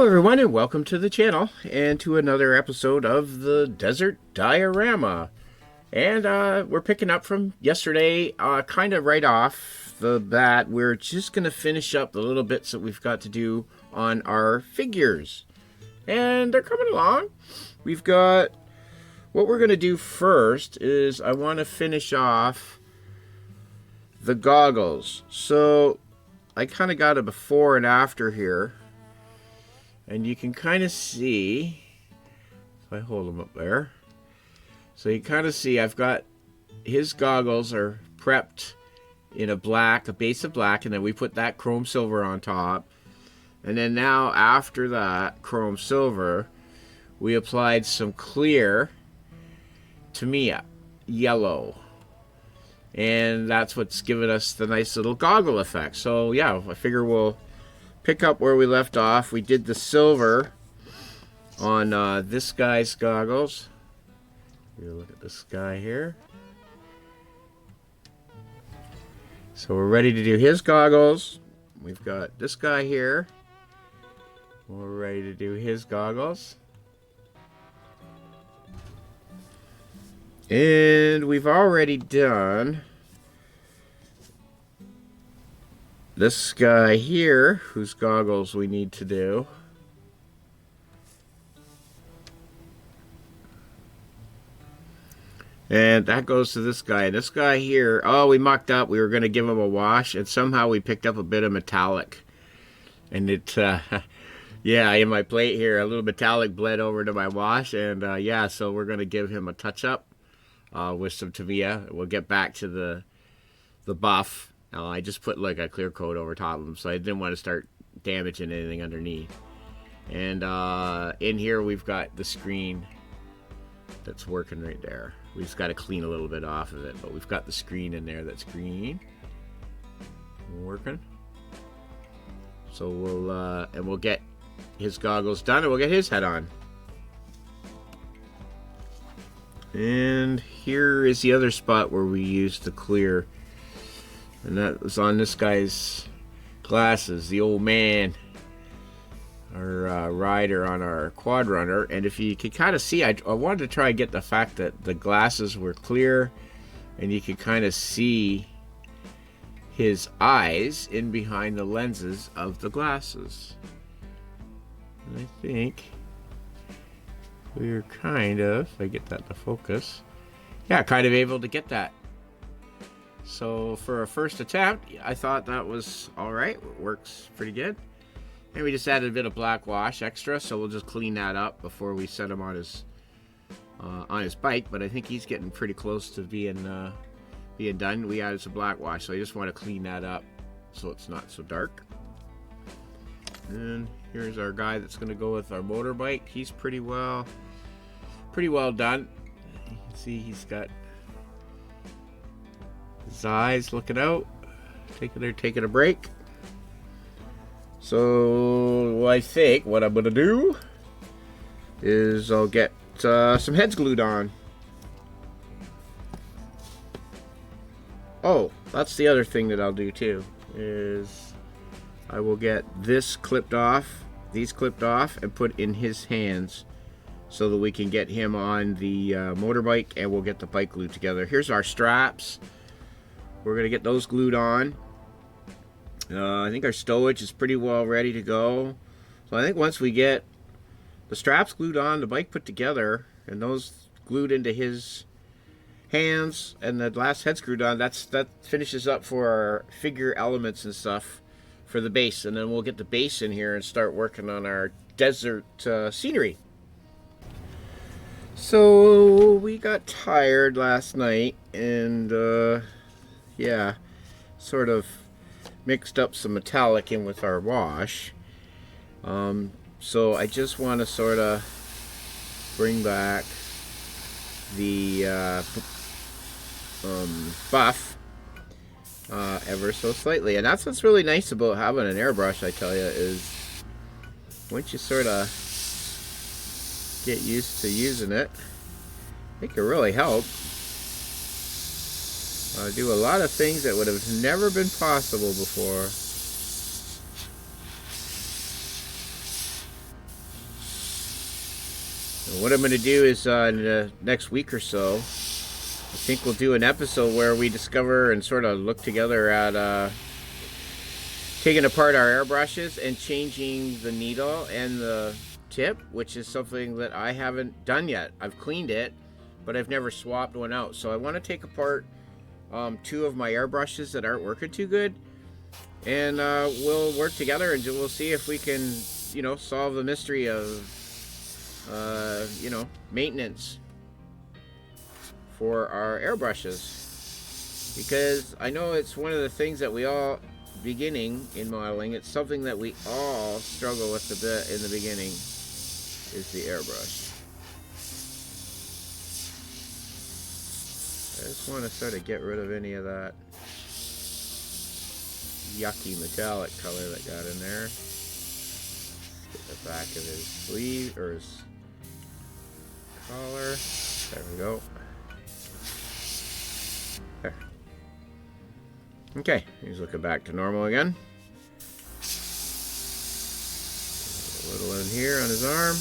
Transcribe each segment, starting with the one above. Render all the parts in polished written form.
Hello everyone and welcome to the channel and to another episode of the Desert Diorama. And we're picking up from yesterday, kind of right off the bat. We're just going to finish up the little bits that we've got to do on our figures. And they're coming along. We've got, what we're going to do first is I want to finish off the goggles. So I kind of got a before and after here. And you can kind of see, if I hold them up there, so you kind of see I've got his goggles are prepped in a black, a base of black, and then we put that chrome silver on top. And then now after that chrome silver, we applied some clear Tamiya yellow. And that's what's given us the nice little goggle effect. So yeah, I figure we'll pick up where we left off. We did the silver on this guy's goggles. Here, look at this guy here. So we're ready to do his goggles. We've got this guy here. We're ready to do his goggles. And we've already done this guy here, whose goggles we need to do. And that goes to this guy. And this guy here, oh, we mucked up. We were going to give him a wash, and somehow we picked up a bit of metallic. And it, yeah, in my plate here, a little metallic bled over to my wash. And yeah, so we're going to give him a touch-up with some Tamiya. We'll get back to the buff. I just put like a clear coat over top of them, so I didn't want to start damaging anything underneath. And in here we've got the screen that's working right there. We just got to clean a little bit off of it, but we've got the screen in there that's green, working. So we'll get his goggles done, and we'll get his head on. And here is the other spot where we used the clear. And that was on this guy's glasses, the old man, our rider on our quad runner. And if you could kind of see, I wanted to try and get the fact that the glasses were clear, and you could kind of see his eyes in behind the lenses of the glasses. And I think we're kind of, if I get that to focus, yeah, kind of able to get that. So for a first attempt, I thought that was alright. It works pretty good. And we just added a bit of black wash extra, so we'll just clean that up before we set him on his bike. But I think he's getting pretty close to being done. We added some black wash, so I just want to clean that up so it's not so dark. And here's our guy that's going to go with our motorbike. He's pretty well done. You can see he's got his eyes looking out, taking a break. So I think what I'm gonna do is I'll get some heads glued on. Oh, that's the other thing that I'll do too, is I will get this clipped off, these clipped off, and put in his hands so that we can get him on the motorbike, and we'll get the bike glued together. Here's our straps. We're going to get those glued on. I think our stowage is pretty well ready to go. So I think once we get the straps glued on, the bike put together, and those glued into his hands, and the last head screwed on, that finishes up for our figure elements and stuff for the base. And then we'll get the base in here and start working on our desert scenery. So we got tired last night, and yeah, sort of mixed up some metallic in with our wash. So I just want to sort of bring back the buff ever so slightly. And that's what's really nice about having an airbrush, I tell you, is once you sort of get used to using it, it can really help. Do a lot of things that would have never been possible before. What I'm going to do is in the next week or so, I think we'll do an episode where we discover and sort of look together at taking apart our airbrushes and changing the needle and the tip, which is something that I haven't done yet. I've cleaned it, but I've never swapped one out. So I want to take apart 2 of my airbrushes that aren't working too good, and we'll work together and we'll see if we can, solve the mystery of, maintenance for our airbrushes, because I know it's one of the things that we all, beginning in modeling, it's something that we all struggle with a bit in the beginning, is the airbrush. I just want to sort of get rid of any of that yucky metallic color that got in there. Get the back of his sleeve, or his collar. There we go. There. Okay, he's looking back to normal again. A little in here on his arm.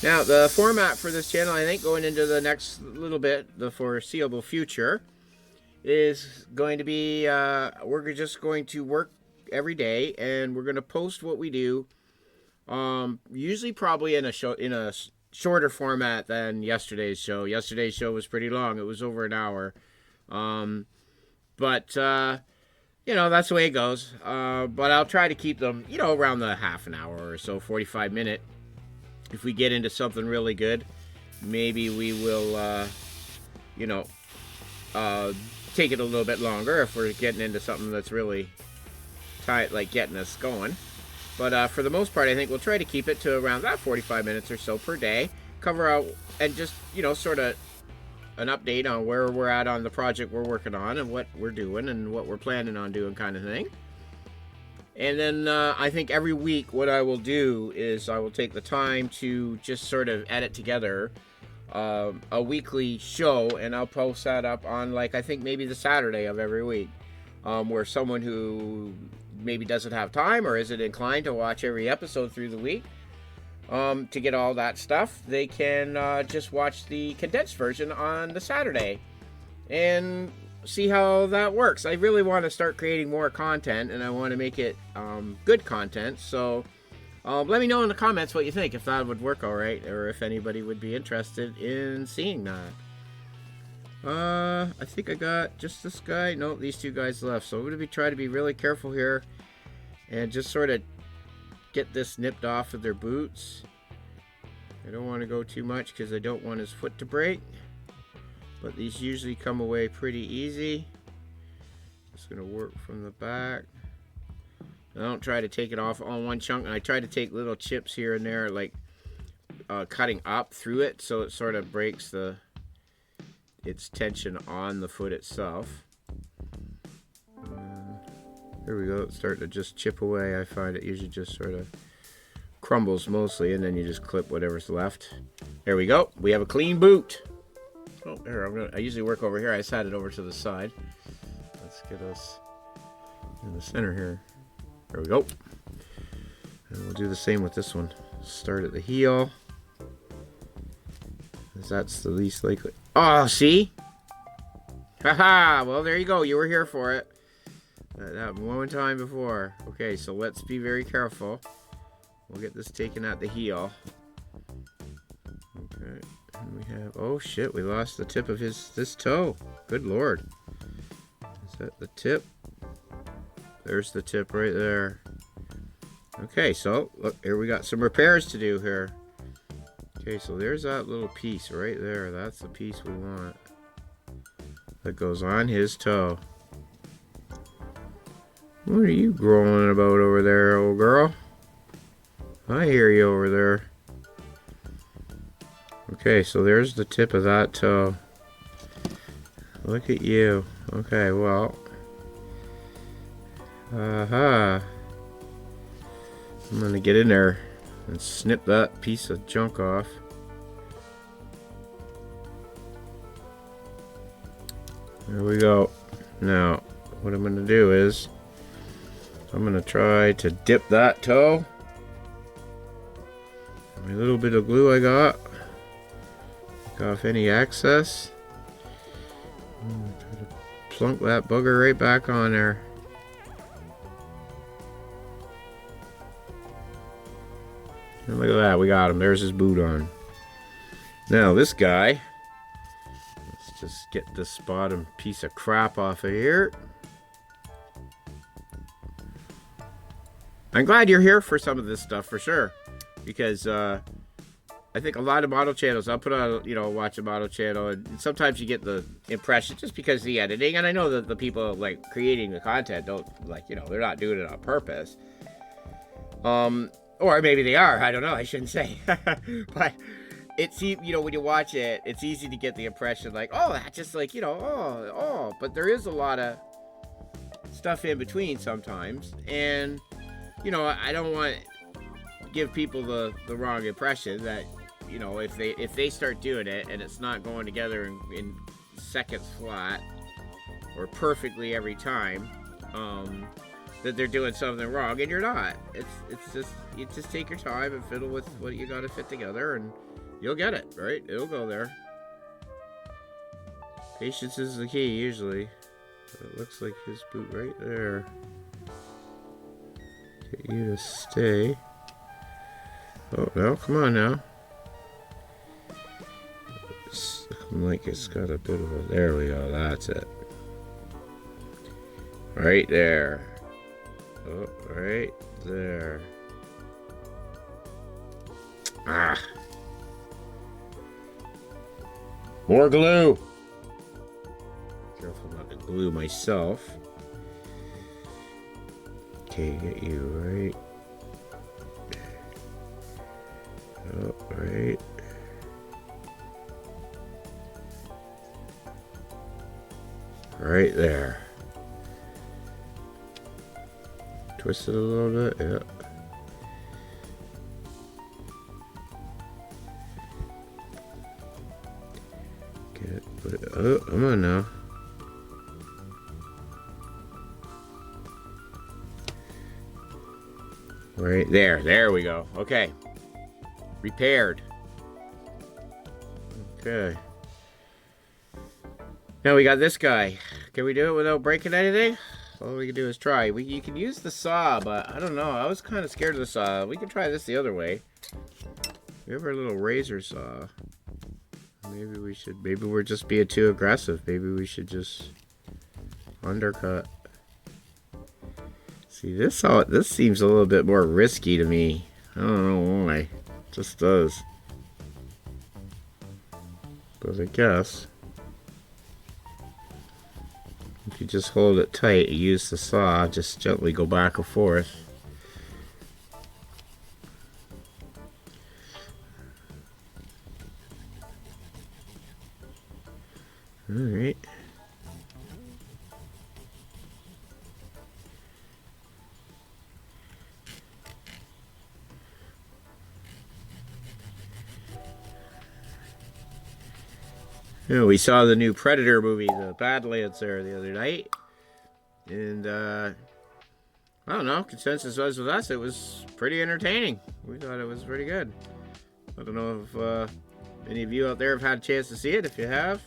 Now, the format for this channel, I think, going into the next little bit, the foreseeable future, is going to be, we're just going to work every day, and we're going to post what we do, usually probably in a shorter format than yesterday's show. Yesterday's show was pretty long. It was over an hour. But that's the way it goes. But I'll try to keep them, around the half an hour or so, 45-minute. If we get into something really good, maybe we will, take it a little bit longer if we're getting into something that's really tight, like getting us going. But for the most part, I think we'll try to keep it to around that 45 minutes or so per day. Cover out and just, sort of an update on where we're at on the project we're working on and what we're doing and what we're planning on doing, kind of thing. And then I think every week what I will do is I will take the time to just sort of edit together a weekly show, and I'll post that up on, I think maybe the Saturday of every week, where someone who maybe doesn't have time or isn't inclined to watch every episode through the week to get all that stuff, they can just watch the condensed version on the Saturday and see how that works. I really want to start creating more content, and I want to make it good content. So let me know in the comments what you think, if that would work all right, or if anybody would be interested in seeing that. I think I got just this guy. No, these 2 guys left. So I'm going to try to be really careful here and just sort of get this nipped off of their boots. I don't want to go too much because I don't want his foot to break. But these usually come away pretty easy. Just going to work from the back. I don't try to take it off all in one chunk. And I try to take little chips here and there, like cutting up through it, so it sort of breaks its tension on the foot itself. There we go. It's starting to just chip away. I find it usually just sort of crumbles mostly, and then you just clip whatever's left. There we go. We have a clean boot. Oh, there. I usually work over here. I just had it over to the side. Let's get us in the center here. There we go. And we'll do the same with this one. Start at the heel, as that's the least likely. Oh, see? Haha! Well, there you go. You were here for it. That happened one time before. Okay, so let's be very careful. We'll get this taken at the heel. Okay. And we have, oh shit, we lost the tip of this toe. Good lord. Is that the tip? There's the tip right there. Okay, so look, here we got some repairs to do here. Okay, so there's that little piece right there. That's the piece we want. That goes on his toe. What are you growling about over there, old girl? I hear you over there. Okay, so there's the tip of that toe. Look at you. Okay, well. Aha. I'm gonna get in there and snip that piece of junk off. There we go. Now, what I'm gonna do is I'm gonna try to dip that toe my little bit of glue I got. Take off any excess. Try to plunk that bugger right back on there. And look at that, we got him. There's his boot on. Now this guy, let's just get this bottom piece of crap off of here. I'm glad you're here for some of this stuff for sure, because I think a lot of model channels, I'll put on, watch a model channel, and sometimes you get the impression just because of the editing, and I know that the people like creating the content don't they're not doing it on purpose. Or maybe they are, I don't know, I shouldn't say. But it's, when you watch it, it's easy to get the impression like, oh, that's just like, but there is a lot of stuff in between sometimes, and I don't want to give people the wrong impression that, if they start doing it and it's not going together in seconds flat or perfectly every time, that they're doing something wrong, and you're not. It's just, you just take your time and fiddle with what you got to fit together, and you'll get it, right? It'll go there. Patience is the key, usually. It looks like his boot right there. Get you to stay. Oh, no, come on now. It's looking like it's got a bit of a... There we go, that's it. Right there. Oh, right there. Ah. More glue. Careful not to glue myself. Okay, get you right. Oh, right. Right there. Twist it a little bit, yeah. Get it, put it, oh, come on now. Right there, there we go. Okay. Repaired. Okay. Now we got this guy. Can we do it without breaking anything? All we can do is try. You can use the saw, but I don't know. I was kind of scared of the saw. We can try this the other way. We have our little razor saw. Maybe we're just being too aggressive. Maybe we should just undercut. See, this seems a little bit more risky to me. I don't know why. It just does. But I guess if you just hold it tight, you use the saw, just gently go back and forth. Alright. Yeah, we saw the new Predator movie, the Badlands, there the other night. And, I don't know, consensus was with us, it was pretty entertaining. We thought it was pretty good. I don't know if any of you out there have had a chance to see it. If you have,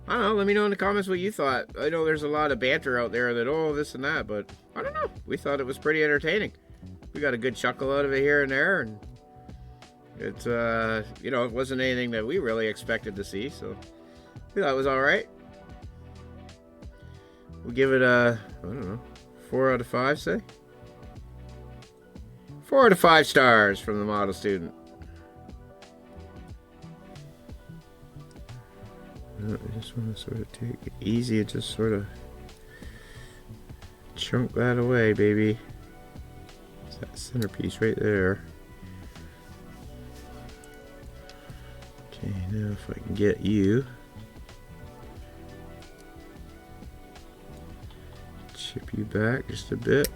I don't know, let me know in the comments what you thought. I know there's a lot of banter out there that, oh, this and that, but I don't know. We thought it was pretty entertaining. We got a good chuckle out of it here and there, and it's, it wasn't anything that we really expected to see, so we thought it was alright. We'll give it a, I don't know, 4 out of 5, say? 4 out of 5 stars from the model student. I just want to sort of take it easy and just sort of chunk that away, baby. It's that centerpiece right there. Okay, now if I can get you. Chip you back just a bit.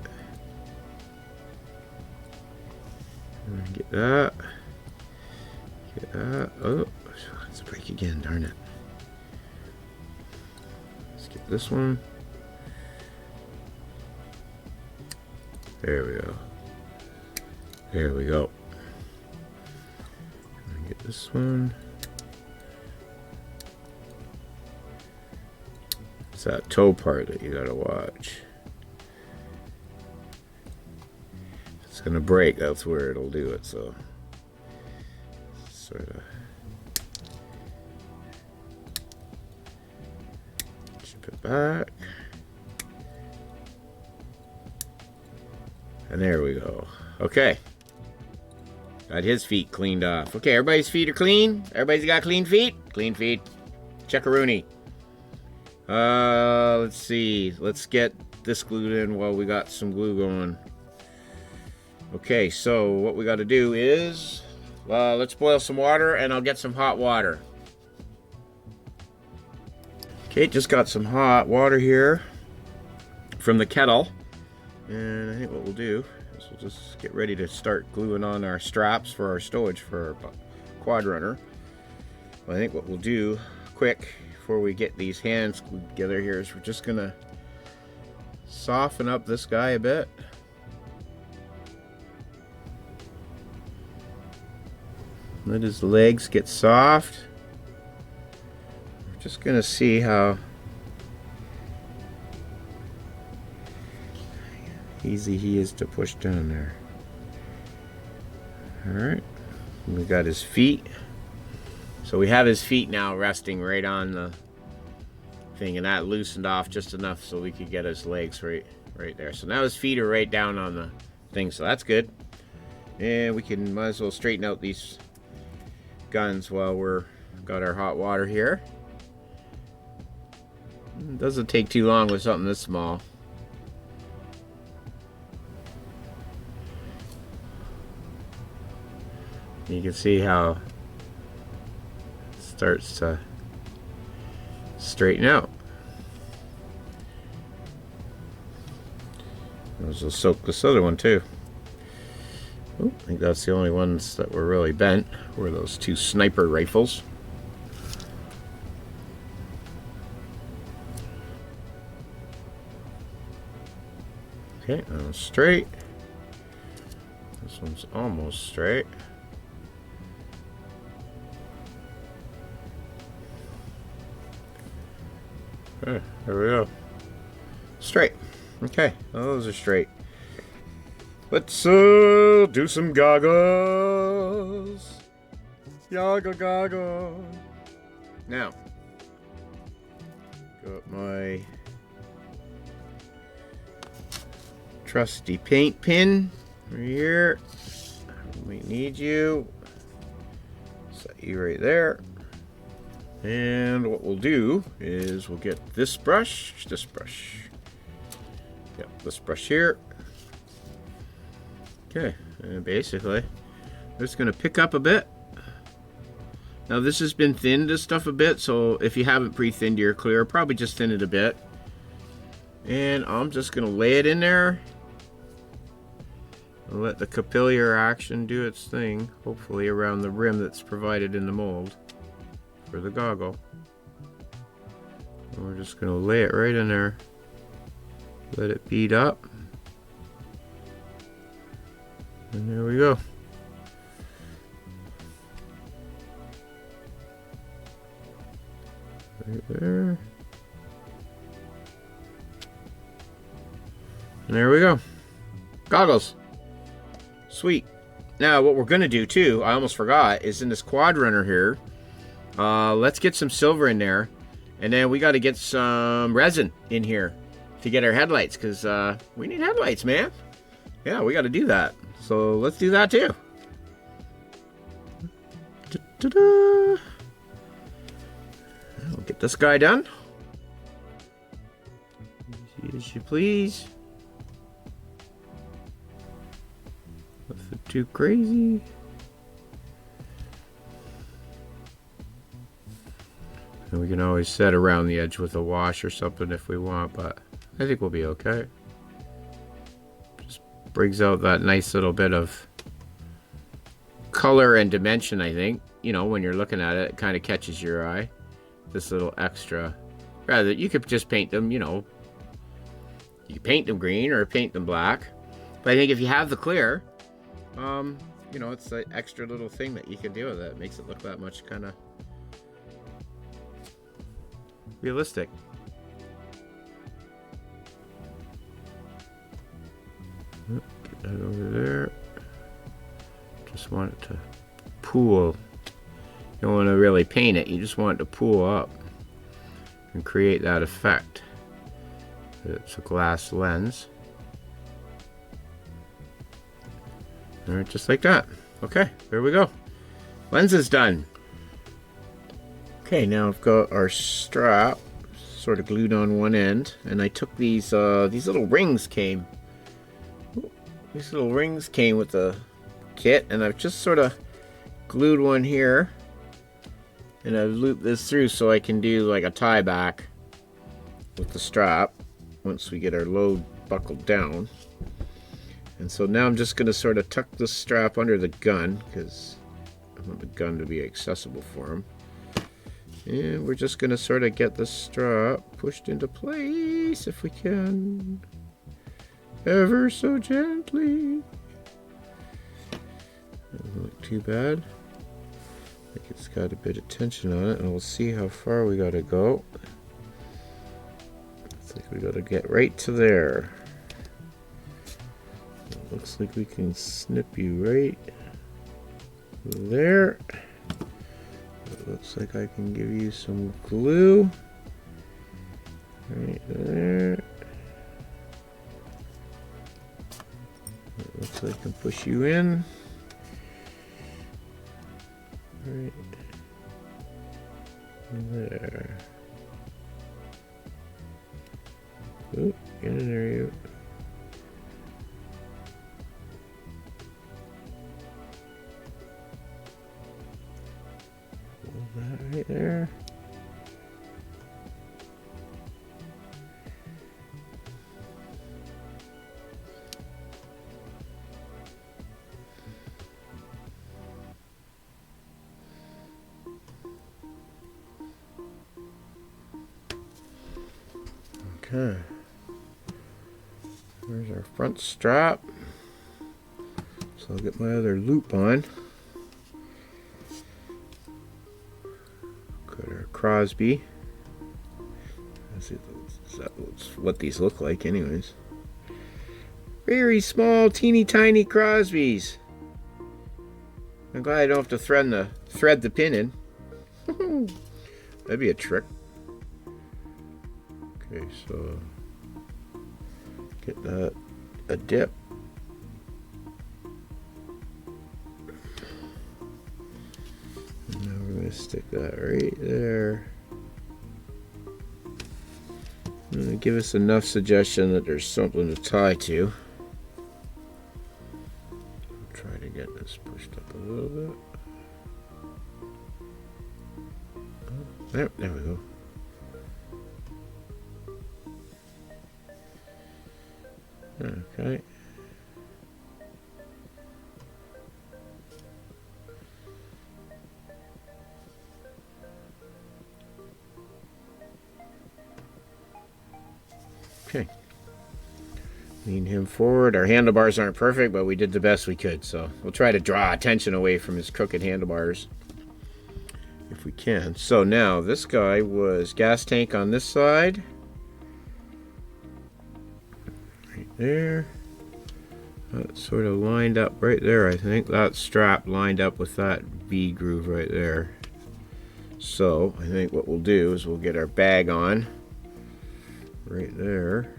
And get that. Get that. Oh, let's break again, darn it. Let's get this one. There we go. There we go. Get this one. It's that toe part that you gotta watch. If it's gonna break, that's where it'll do it, so sort of chip it back. And there we go. Okay. Got his feet cleaned off. Okay, everybody's feet are clean? Everybody's got clean feet? Clean feet. Check-a-rooney. Let's see. Let's get this glued in while we got some glue going. Okay, so what we got to do is, let's boil some water and I'll get some hot water. Okay, just got some hot water here from the kettle. And I think what we'll do is we'll just get ready to start gluing on our straps for our stowage for our quad runner. I think what we'll do quick before we get these hands glued together here is we're just gonna soften up this guy a bit. Let his legs get soft. We're just gonna see how easy he is to push down there. Alright, we got his feet. So we have his feet now resting right on the thing, and that loosened off just enough so we could get his legs right there. So now his feet are right down on the thing, so that's good. And we might as well straighten out these guns while got our hot water here. It doesn't take too long with something this small. You can see how it starts to straighten out. Those will soak this other one too. Oh, I think that's the only ones that were really bent, were those two sniper rifles. Okay, that one's straight. This one's almost straight. Okay, there we go. Straight. Okay, those are straight. Let's do some goggles. Yaga gaga. Now, got my trusty paint pin right here. We need you. Set you right there. And what we'll do is we'll get this brush. Yep, this brush here. Okay, and basically, I'm just going to pick up a bit. Now this has been thinned and stuff a bit, so if you haven't pre-thinned your clear, probably just thin it a bit. And I'm just going to lay it in there. And let the capillary action do its thing, hopefully around the rim that's provided in the mold for the goggle. And we're just going to lay it right in there. Let it bead up. And there we go. Right there. And there we go. Goggles. Sweet. Now what we're going to do too, I almost forgot, is in this quad runner here, let's get some silver in there. And then we got to get some resin in here to get our headlights, because we need headlights, man. Yeah, we got to do that. So let's do that too. We'll get this guy done. Easy as you please. Nothing too crazy. And we can always set around the edge with a wash or something if we want, but I think we'll be okay. Just brings out that nice little bit of color and dimension, I think. You know, when you're looking at it, it kind of catches your eye. This little extra. Rather, you could just paint them, you know. You paint them green or paint them black. But I think if you have the clear, you you know, it's an extra little thing that you can do with it. It makes it look that much kind of realistic. Get that over there. Just want it to pool. You don't want to really paint it, you just want it to pool up and create that effect. It's a glass lens. Alright, just like that. Okay, there we go. Lens is done. Okay, now I've got our strap sort of glued on one end, and I took these little rings came. These little rings came with the kit, and I've just sort of glued one here, and I've looped this through so I can do like a tie back with the strap once we get our load buckled down. And so now I'm just going to sort of tuck the strap under the gun because I want the gun to be accessible for him. And we're just going to sort of get the strap pushed into place if we can. Ever so gently. Doesn't look too bad. I think it's got a bit of tension on it, and we'll see how far we got to go. Looks like we got to get right to there. It looks like we can snip you right there. It looks like I can give you some glue right there. It looks like I can push you in right there. Oop, get in there, you. That right there. Okay. There's our front strap. So I'll get my other loop on. Crosby. That's what these look like anyways. Very small, teeny tiny Crosbys. I'm glad I don't have to thread the pin in. That'd be a trick. Okay, so get that a dip. Stick that right there. Give us enough suggestion that there's something to tie to. I'll try to get this pushed up a little bit. Oh, there we go. Okay. Okay. Lean him forward. Our handlebars aren't perfect, but we did the best we could. So we'll try to draw attention away from his crooked handlebars if we can. So now this guy was gas tank on this side. Right there. That sort of lined up right there. I think that strap lined up with that V groove right there. So I think what we'll do is we'll get our bag on right there,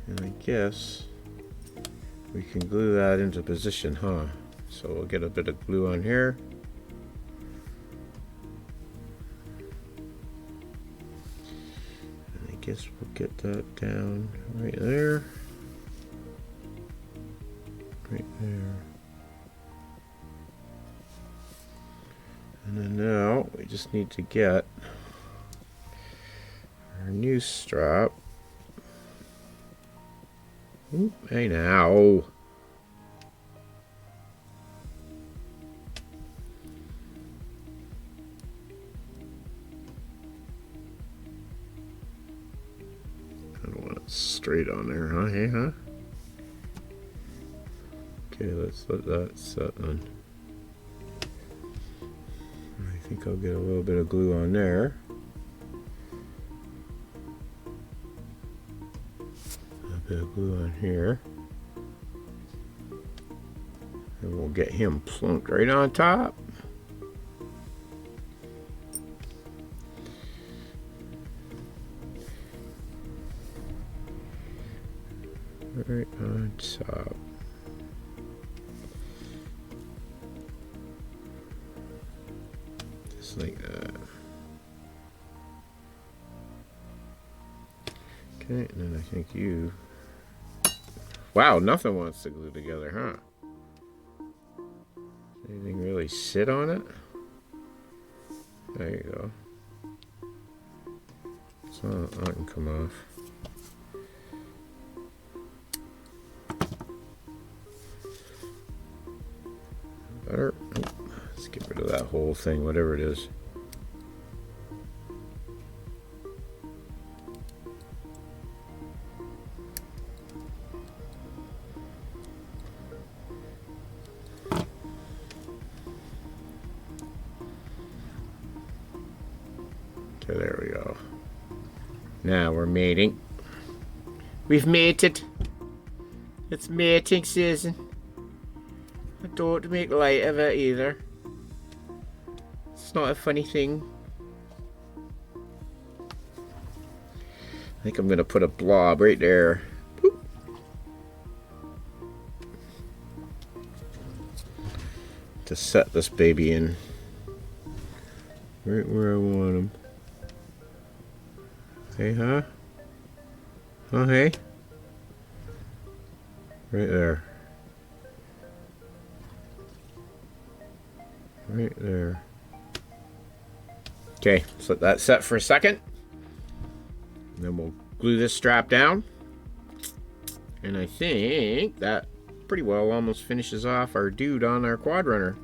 and I guess we can glue that into position, huh? So we'll get a bit of glue on here. And I guess we'll get that down right there. Right there. And then now we just need to get our new strap. Ooh, hey now. I don't want it straight on there, huh? Hey, huh? Okay, let's let that set on. I think I'll get a little bit of glue on there. A bit of glue on here. And we'll get him plunked right on top. Right on top. Just like that. Okay, and then I think you... Wow, nothing wants to glue together, huh? Anything really sit on it? There you go. So that can come off. Better. Oh, let's get rid of that whole thing, whatever it is. Okay, there we go. Now we're mating. We've mated. It's mating season. I don't make light of it either. It's not a funny thing. I think I'm gonna put a blob right there. Boop. To set this baby in. Right where I want him. Hey, huh? Oh, hey. Right there. Right there. Okay, let's let that set for a second. And then we'll glue this strap down. And I think that pretty well almost finishes off our dude on our quad runner.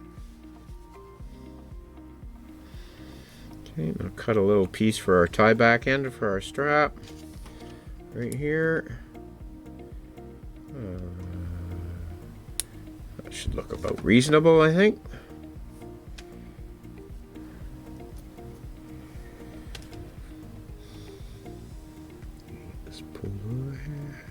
Okay, I'll cut a little piece for our tie back end for our strap. Right here. That should look about reasonable, I think. Just pull over here.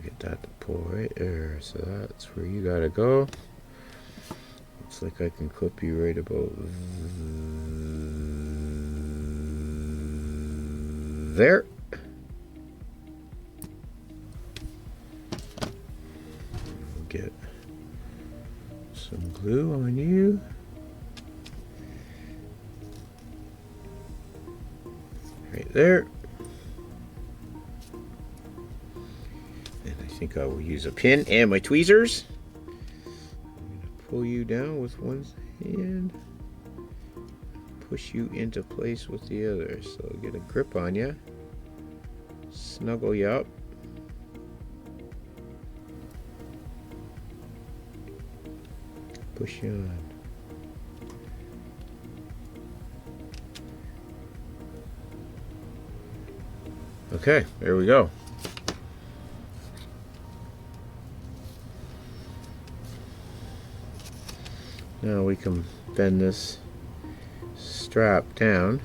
Get that to pull right there, so that's where you gotta go. Looks like I can clip you right about there. We'll get some glue on you. Right there. I think I will use a pin and my tweezers. I'm going to pull you down with one hand, push you into place with the other. So get a grip on you, snuggle you up. Push you on. Okay, there we go. Now we can bend this strap down.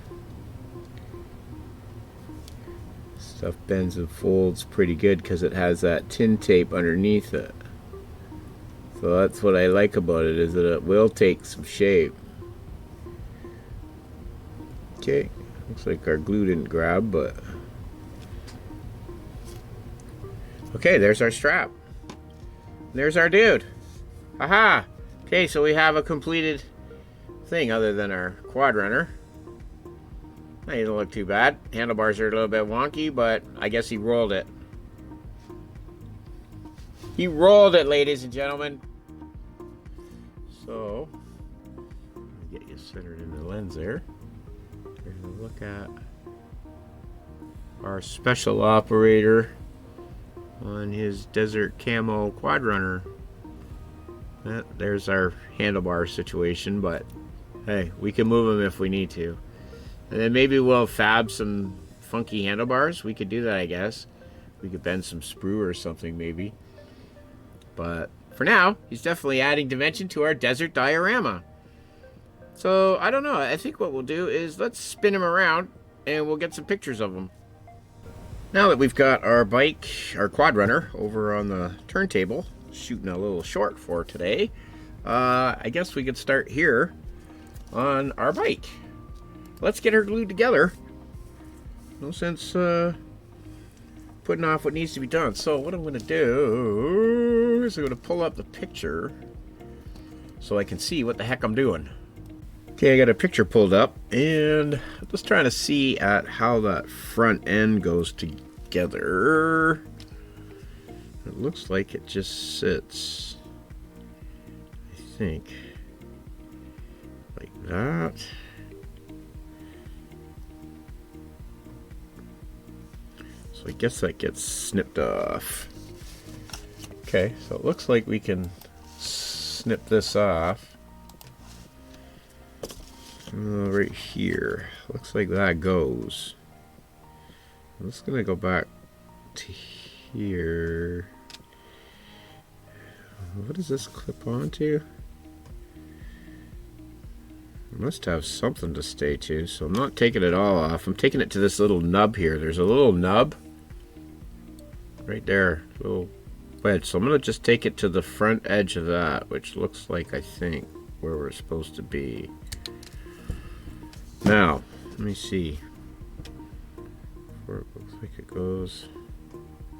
Stuff bends and folds pretty good because it has that tin tape underneath it. So that's what I like about it, is that it will take some shape. Okay, looks like our glue didn't grab, but okay, there's our strap. There's our dude. Aha! Okay, so we have a completed thing other than our quad runner. That doesn't look too bad. Handlebars are a little bit wonky, but I guess he rolled it. He rolled it, ladies and gentlemen. So, get you centered in the lens there. We're going to look at our special operator on his Desert Camo Quad Runner. There's our handlebar situation, but hey, we can move them if we need to. And then maybe we'll fab some funky handlebars. We could do that, I guess. We could bend some sprue or something, maybe. But for now, he's definitely adding dimension to our desert diorama. So, I don't know. I think what we'll do is let's spin him around and we'll get some pictures of him. Now that we've got our bike, our quad runner, over on the turntable, shooting a little short for today, I guess we could start here on our bike. Let's get her glued together. No sense putting off what needs to be done. So what I'm going to do is I'm going to pull up the picture so I can see what the heck I'm doing. Okay, I got a picture pulled up, and I'm just trying to see at how that front end goes together. It looks like it just sits, I think, like that. So I guess that gets snipped off. Okay, so it looks like we can snip this off. Right here. Looks like that goes. I'm just gonna go back to here. What does this clip onto? It must have something to stay to, so I'm not taking it all off. I'm taking it to this little nub here. There's a little nub right there, little wedge. So I'm gonna just take it to the front edge of that, which looks like, I think, where we're supposed to be. Now, let me see. Where it looks like it goes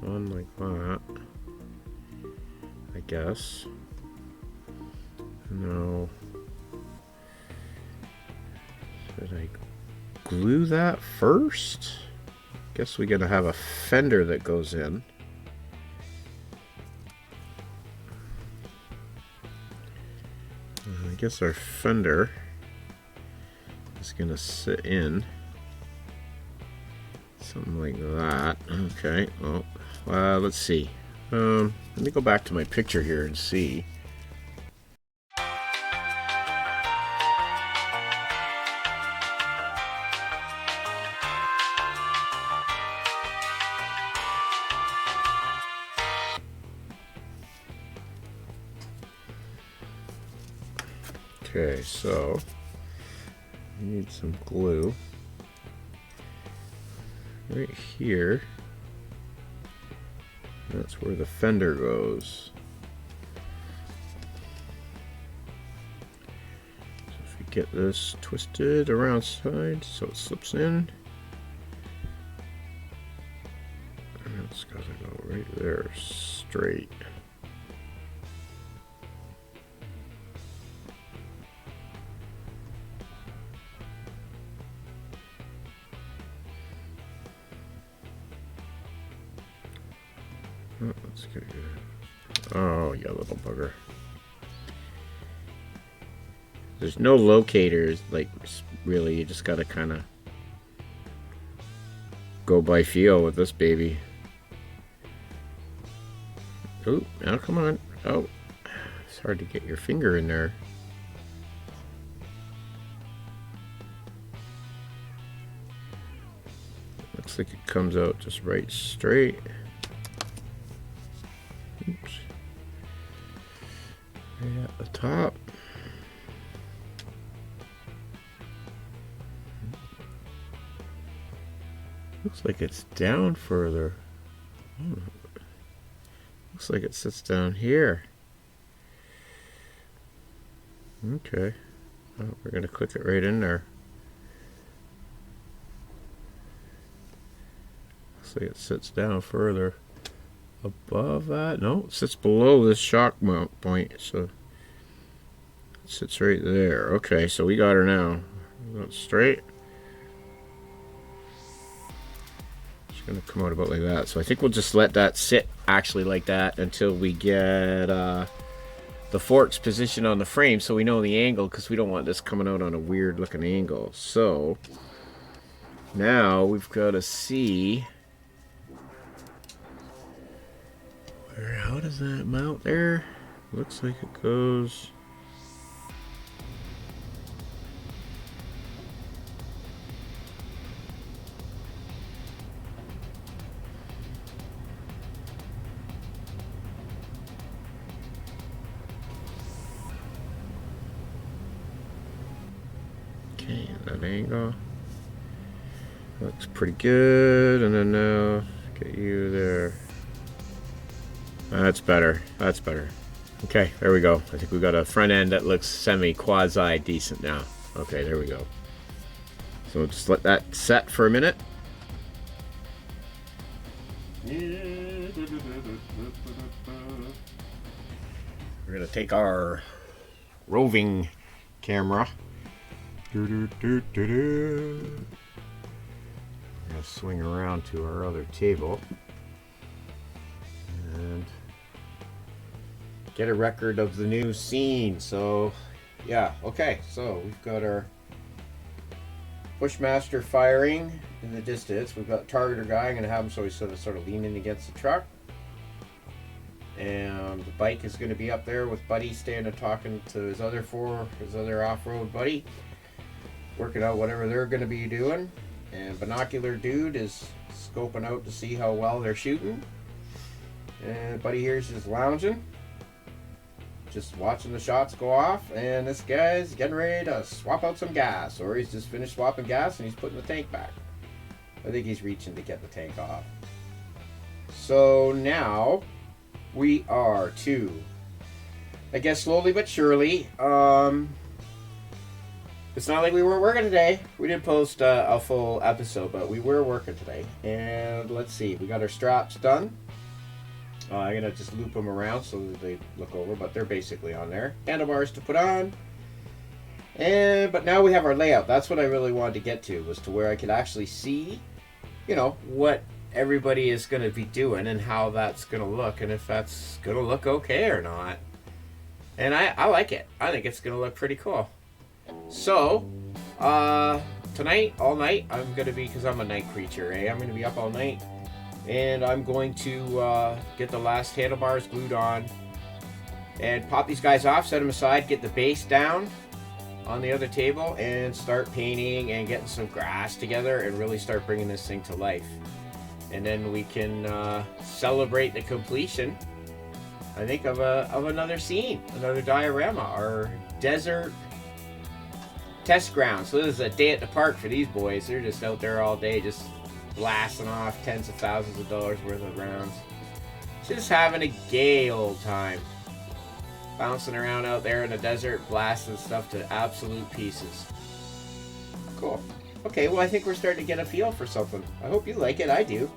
on like that, I guess. No. Should I glue that first? Guess we're gonna have a fender that goes in. I guess our fender is gonna sit in something like that. Okay, well, let's see. Let me go back to my picture here and see. Okay, so we need some glue right here. That's where the fender goes. So if we get this twisted around side so it slips in, and it's got to go right there straight. Oh, let's get it. Oh, you little bugger. There's no locators, like, really. You just gotta kind of go by feel with this baby. Oh, now come on. Oh, it's hard to get your finger in there. Looks like it comes out just right straight. Oops. Right at the top. Looks like it's down further. Oh. Looks like it sits down here. Okay. Oh, we're going to click it right in there. Looks like it sits down further. Above that? No, it sits below this shock mount point, so it sits right there. Okay, so we got her now. Go straight. She's gonna come out about like that. So I think we'll just let that sit actually like that until we get the forks positioned on the frame, so we know the angle, because we don't want this coming out on a weird looking angle. So Now we've got to see how does that mount there? Looks like it goes. Okay, that angle looks pretty good, and then now get you there. That's better. That's better. Okay, there we go. I think we got a front end that looks semi-quasi decent now. Okay, there we go. So we'll just let that set for a minute. We're gonna take our roving camera. We're gonna swing around to our other table and get a record of the new scene. So yeah, okay, so we've got our Bushmaster firing in the distance. We've got targeter guy. I'm gonna have him so he's sort of leaning against the truck, and the bike is gonna be up there with Buddy standing talking to his other off-road buddy, working out whatever they're gonna be doing. And binocular dude is scoping out to see how well they're shooting, and Buddy here's just lounging, just watching the shots go off, and this guy's getting ready to swap out some gas, or he's just finished swapping gas and he's putting the tank back. I think he's reaching to get the tank off. So now we are to, I guess, slowly but surely, it's not like we weren't working today. We didn't post a full episode, but we were working today. And let's see, we got our straps done. I'm gonna just loop them around so that they look over, but they're basically on there. Handlebars to put on. But now we have our layout. That's what I really wanted to get to, was to where I could actually see, you know, what everybody is gonna be doing and how that's gonna look, and if that's gonna look okay or not. And I like it. I think it's gonna look pretty cool. So, tonight, all night, I'm gonna be, because I'm a night creature, I'm gonna be up all night. And I'm going to get the last handlebars glued on and pop these guys off, set them aside, get the base down on the other table, and start painting and getting some grass together and really start bringing this thing to life. And then we can celebrate the completion, I think, of another scene, another diorama, our desert test ground. So this is a day at the park for these boys. They're just out there all day, just blasting off tens of thousands of dollars worth of rounds, just having a gay old time, bouncing around out there in the desert, blasting stuff to absolute pieces. Cool. Okay, well, I think we're starting to get a feel for something. I hope you like it. I do.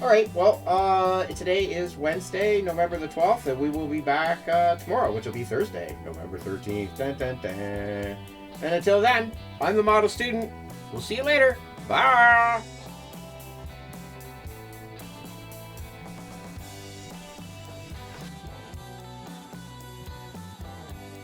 Alright, well, today is Wednesday, November the 12th, and we will be back tomorrow, which will be Thursday, November 13th. Dun, dun, dun. And until then, I'm the model student. We'll see you later. Bye!